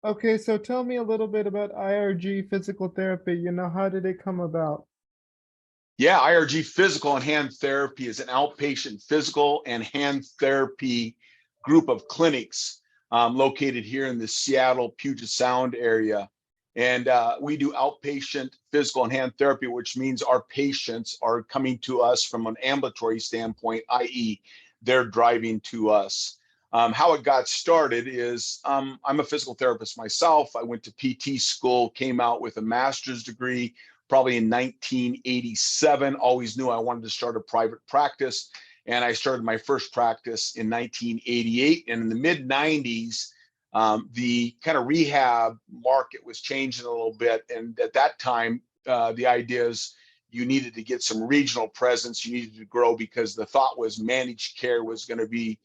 Okay, so tell me a little bit about IRG physical therapy. How did it come about? Yeah, IRG Physical and Hand Therapy is an outpatient physical and hand therapy group of clinics located here in the Seattle Puget Sound area. And we do outpatient physical and hand therapy, which means our patients are coming to us from an ambulatory standpoint, i.e., they're driving to us. How it got started is I'm a physical therapist myself. I went to PT school, came out with a master's degree probably in 1987. Always knew I wanted to start a private practice. And I started my first practice in 1988. And in the mid 90s, the kind of rehab market was changing a little bit. And at that time, the idea is you needed to get some regional presence. You needed to grow because the thought was managed care was going to be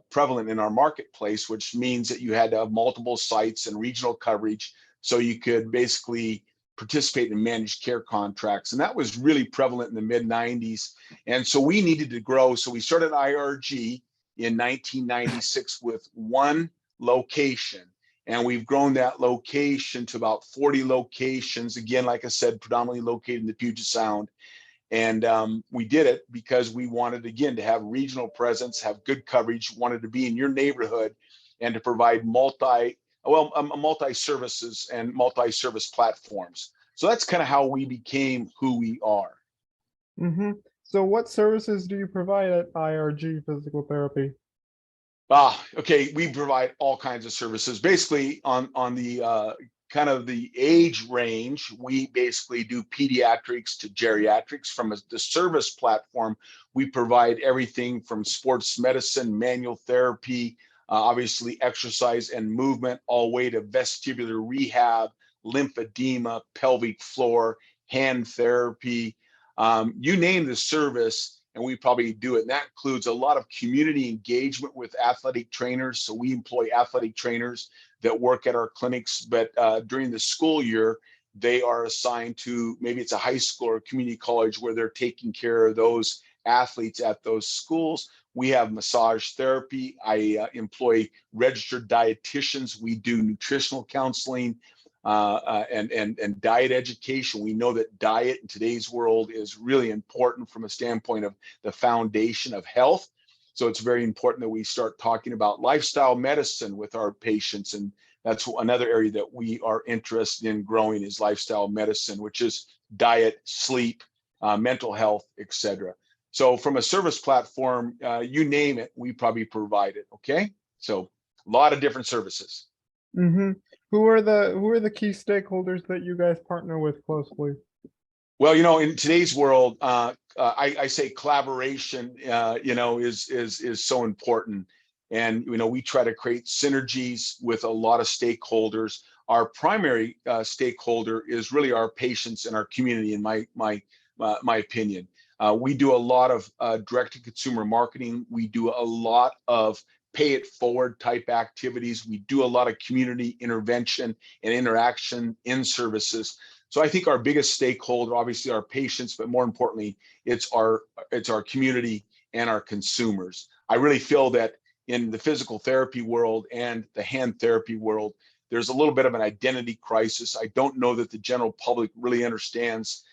prevalent in our marketplace, which means that you had to have multiple sites and regional coverage so you could basically participate in managed care contracts. And that was really prevalent in the mid 90s. And so we needed to grow. So we started IRG in 1996 with one location. And we've grown that location to about 40 locations. Again, like I said, predominantly located in the Puget Sound. And we did it because we wanted, again, to have regional presence, have good coverage, wanted to be in your neighborhood and to provide multi-services and multi-service platforms. So that's kind of how we became who we are. Mm-hmm. So what services do you provide at IRG Physical Therapy? Okay. We provide all kinds of services. Basically, on the kind of the age range, we basically do pediatrics to geriatrics. From the service platform, we provide everything from sports medicine, manual therapy, obviously exercise and movement, all the way to vestibular rehab, lymphedema, pelvic floor, hand therapy. You name the service, and we probably do it. And that includes a lot of community engagement with athletic trainers. So we employ athletic trainers that work at our clinics, but during the school year, they are assigned to maybe it's a high school or community college where they're taking care of those athletes at those schools. We have massage therapy. I employ registered dietitians. We do nutritional counseling and diet education. We know that diet in today's world is really important from a standpoint of the foundation of health. So it's very important that we start talking about lifestyle medicine with our patients. And that's another area that we are interested in growing is lifestyle medicine, which is diet, sleep, mental health, etc. So from a service platform, you name it, we probably provide it. Okay. So a lot of different services. Mm-hmm. Who are the key stakeholders that you guys partner with closely? Well, in today's world, I say collaboration, is so important, and we try to create synergies with a lot of stakeholders. Our primary stakeholder is really our patients and our community, in my opinion. We do a lot of direct-to-consumer marketing. We do a lot of pay it forward type activities. We do a lot of community intervention and interaction in services. So I think our biggest stakeholder, obviously our patients, but more importantly, it's our community and our consumers. I really feel that in the physical therapy world and the hand therapy world, there's a little bit of an identity crisis. I don't know that the general public really understands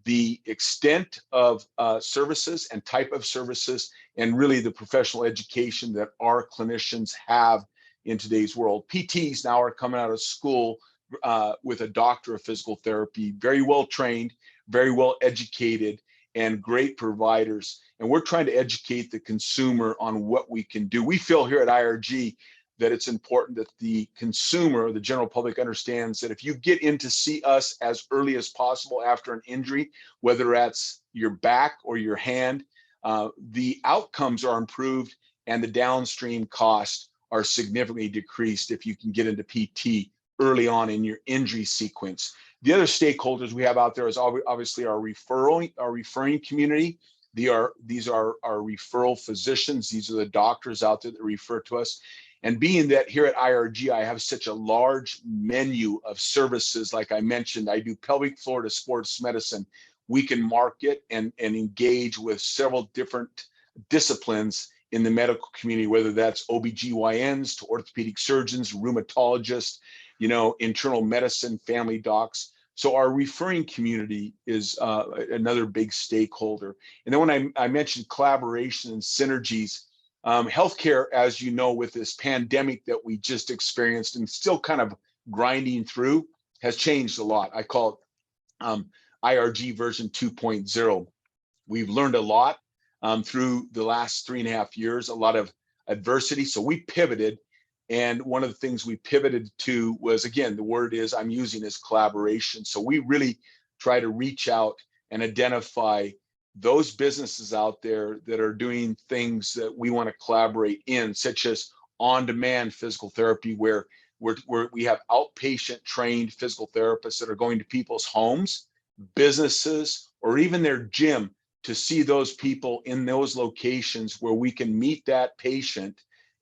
the extent of services and type of services, and really the professional education that our clinicians have in today's world. PTs now are coming out of school with a doctor of physical therapy, very well trained, very well educated, and great providers. And we're trying to educate the consumer on what we can do. We feel here at IRG that it's important that the consumer, the general public, understands that if you get in to see us as early as possible after an injury, whether that's your back or your hand, the outcomes are improved and the downstream costs are significantly decreased if you can get into PT early on in your injury sequence. The other stakeholders we have out there is obviously our referring community. These are our referral physicians. These are the doctors out there that refer to us. And being that here at IRG, I have such a large menu of services, like I mentioned, I do pelvic floor to sports medicine. We can market and engage with several different disciplines in the medical community, whether that's OBGYNs to orthopedic surgeons, rheumatologists, internal medicine, family docs. So our referring community is another big stakeholder. And then when I mentioned collaboration and synergies, healthcare, as you know, with this pandemic that we just experienced and still kind of grinding through, has changed a lot. I call it IRG version 2.0. We've learned a lot through the last 3.5 years, a lot of adversity. So we pivoted. And one of the things we pivoted to was, again, the word is I'm using is collaboration. So we really try to reach out and identify those businesses out there that are doing things that we want to collaborate in, such as on-demand physical therapy, where we have outpatient trained physical therapists that are going to people's homes, businesses, or even their gym to see those people in those locations where we can meet that patient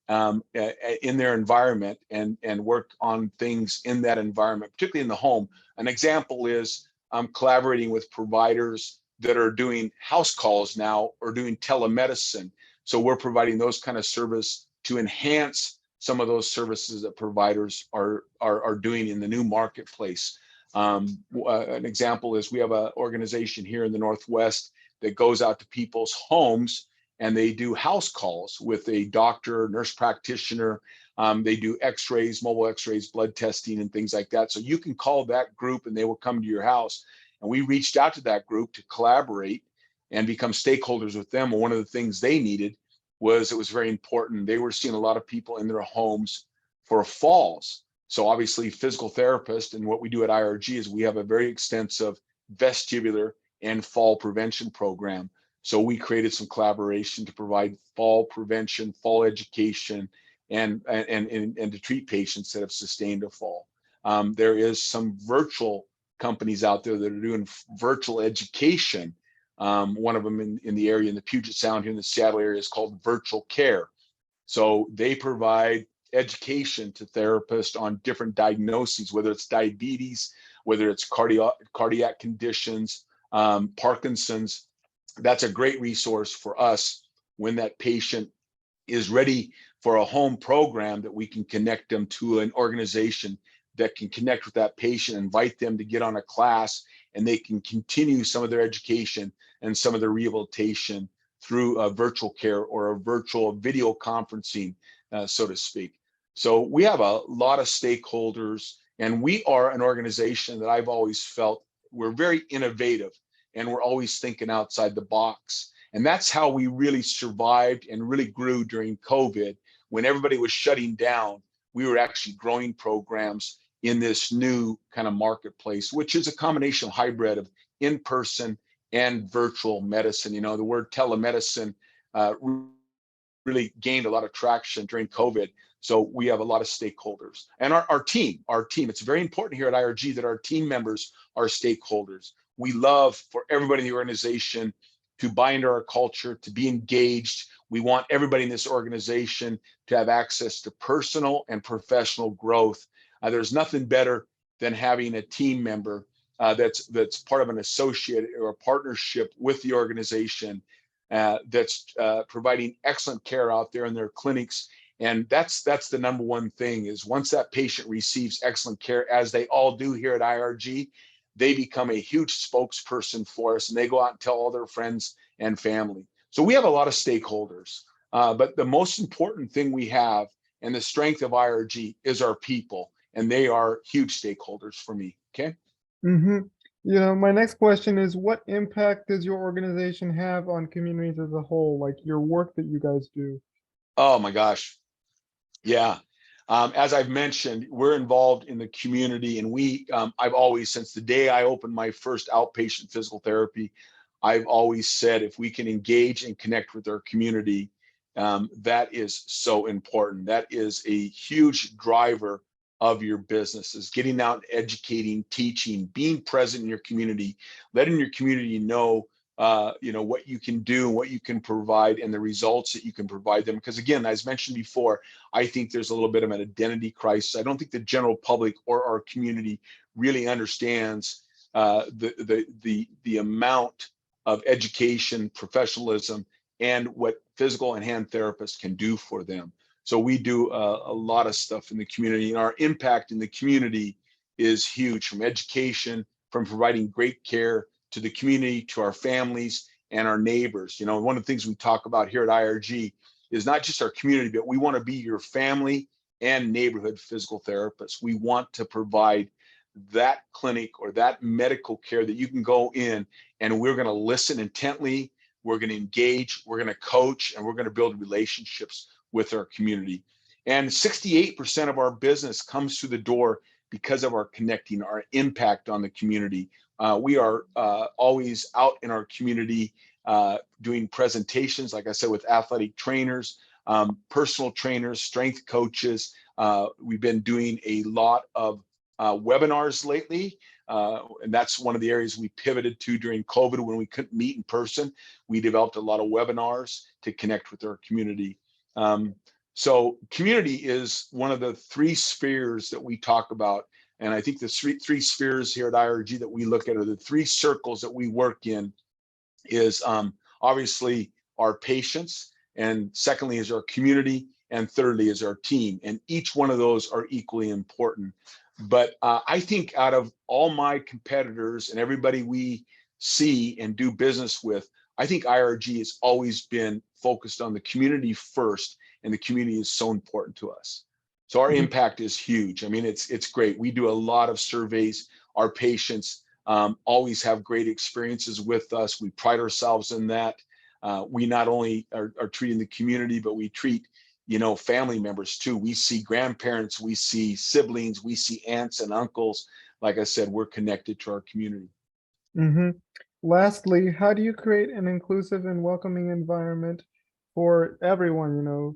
in their environment and work on things in that environment, particularly in the home. An example is I'm collaborating with providers that are doing house calls now or doing telemedicine. So we're providing those kind of service to enhance some of those services that providers are doing in the new marketplace. An example is we have an organization here in the Northwest that goes out to people's homes and they do house calls with a doctor, nurse practitioner. They do x-rays, mobile x-rays, blood testing and things like that. So you can call that group and they will come to your house. And we reached out to that group to collaborate and become stakeholders with them. And one of the things they needed was, it was very important. They were seeing a lot of people in their homes for falls. So obviously physical therapists, and what we do at IRG is we have a very extensive vestibular and fall prevention program. So we created some collaboration to provide fall prevention, fall education, and to treat patients that have sustained a fall. There is some virtual companies out there that are doing virtual education. One of them in the area in the Puget Sound here in the Seattle area is called Virtual Care. So they provide education to therapists on different diagnoses, whether it's diabetes, whether it's cardiac conditions, Parkinson's. That's a great resource for us when that patient is ready for a home program, that we can connect them to an organization that can connect with that patient, invite them to get on a class, and they can continue some of their education and some of their rehabilitation through a virtual care or a virtual video conferencing, so to speak. So we have a lot of stakeholders, and we are an organization that I've always felt we're very innovative and we're always thinking outside the box. And that's how we really survived and really grew during COVID. When everybody was shutting down, we were actually growing programs in this new kind of marketplace, which is a combination of hybrid of in-person and virtual medicine. The word telemedicine really gained a lot of traction during COVID. So we have a lot of stakeholders. And our team, it's very important here at IRG that our team members are stakeholders. We love for everybody in the organization to buy into our culture, to be engaged. We want everybody in this organization to have access to personal and professional growth. There's nothing better than having a team member that's part of an associate or a partnership with the organization that's providing excellent care out there in their clinics. And that's the number one thing, is once that patient receives excellent care, as they all do here at IRG, they become a huge spokesperson for us, and they go out and tell all their friends and family. So we have a lot of stakeholders, but the most important thing we have and the strength of IRG is our people, and they are huge stakeholders for me. Okay. My next question is, what impact does your organization have on communities as a whole, like your work that you guys do? Oh my gosh. Yeah. As I've mentioned, we're involved in the community, and I've always, since the day I opened my first outpatient physical therapy, I've always said, if we can engage and connect with our community, that is so important. That is a huge driver of your business, is getting out, educating, teaching, being present in your community, letting your community know what you can do, what you can provide, and the results that you can provide them. Because again, as mentioned before, I think there's a little bit of an identity crisis. I don't think the general public or our community really understands the amount of education, professionalism, and what physical and hand therapists can do for them. So we do a lot of stuff in the community, and our impact in the community is huge, from education, from providing great care to the community, to our families and our neighbors. You know, one of the things we talk about here at IRG is not just our community, but we want to be your family and neighborhood physical therapists. We want to provide that clinic or that medical care that you can go in, and we're going to listen intently, we're going to engage, we're going to coach, and we're going to build relationships with our community. And 68% of our business comes through the door because of our connecting, our impact on the community. We are always out in our community doing presentations, like I said, with athletic trainers, personal trainers, strength coaches. We've been doing a lot of webinars lately. And that's one of the areas we pivoted to during COVID when we couldn't meet in person. We developed a lot of webinars to connect with our community. So community is one of the three spheres that we talk about. And I think the three spheres here at IRG that we look at, are the three circles that we work in, is obviously our patients, and secondly is our community, and thirdly is our team. And each one of those are equally important. But I think out of all my competitors and everybody we see and do business with, I think IRG has always been focused on the community first, and the community is so important to us. So our impact is huge. I mean, it's great. We do a lot of surveys. Our patients always have great experiences with us. We pride ourselves in that. We not only are treating the community, but we treat, you know, family members too. We see grandparents, we see siblings, we see aunts and uncles. Like I said, we're connected to our community. Lastly, how do you create an inclusive and welcoming environment for everyone, you know,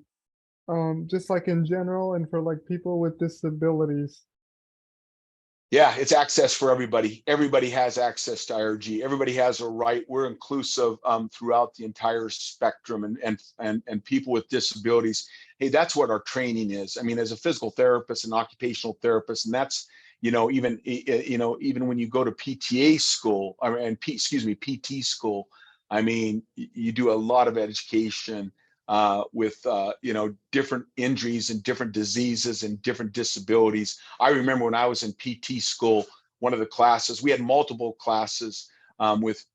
just like in general, and for like people with disabilities? Yeah, it's access for everybody. Everybody has access to IRG. Everybody has a right. We're inclusive throughout the entire spectrum, and people with disabilities. Hey, that's what our training is. I mean, as a physical therapist and occupational therapist, and that's, you know, even when you go to PTA school, PT school, I mean, you do a lot of education with you know, different injuries and different diseases and different disabilities. I remember when I was in PT school, one of the classes, we had multiple classes with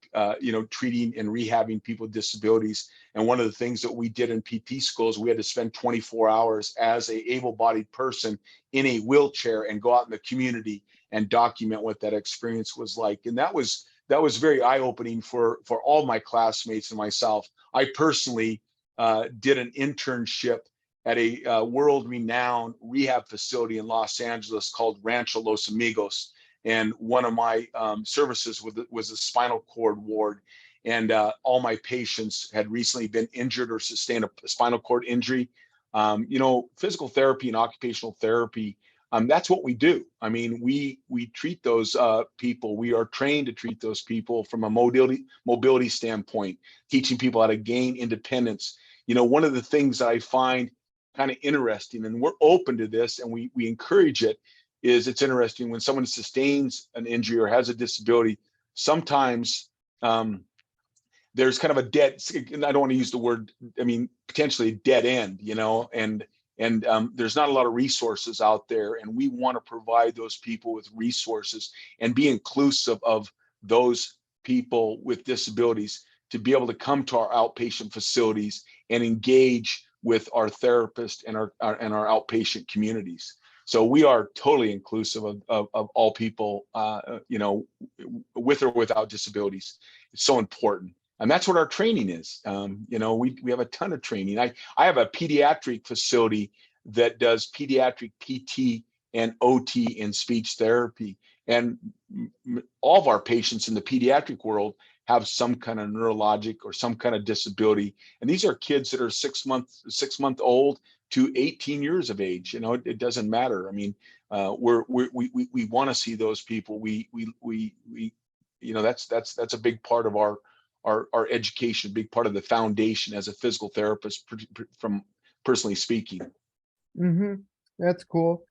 you know, treating and rehabbing people with disabilities. And one of the things that we did in PT schools, we had to spend 24 hours as a able-bodied person in a wheelchair and go out in the community and document what that experience was like. And that was very eye-opening for all my classmates and myself. I personally did an internship at a world-renowned rehab facility in Los Angeles called Rancho Los Amigos. And one of my services was a spinal cord ward. And all my patients had recently been injured or sustained a spinal cord injury. You know, physical therapy and occupational therapy, that's what we do. I mean, we treat those people. We are trained to treat those people from a mobility standpoint, teaching people how to gain independence. You know, one of the things that I find kind of interesting, and we're open to this and we encourage it, is it's interesting when someone sustains an injury or has a disability, sometimes there's kind of a dead, and I don't want to use the word, I mean, potentially dead end, you know, and there's not a lot of resources out there, and we want to provide those people with resources and be inclusive of those people with disabilities to be able to come to our outpatient facilities and engage with our therapists and our outpatient communities. So we are totally inclusive of all people, you know, with or without disabilities. It's so important. And that's what our training is. You know, we have a ton of training. I have a pediatric facility that does pediatric PT and OT and speech therapy. And all of our patients in the pediatric world have some kind of neurologic or some kind of disability. And these are kids that are 6 month old to 18 years of age. You know, it doesn't matter. I mean, we want to see those people. We you know, that's a big part of our education, big part of the foundation as a physical therapist, from personally speaking. That's cool.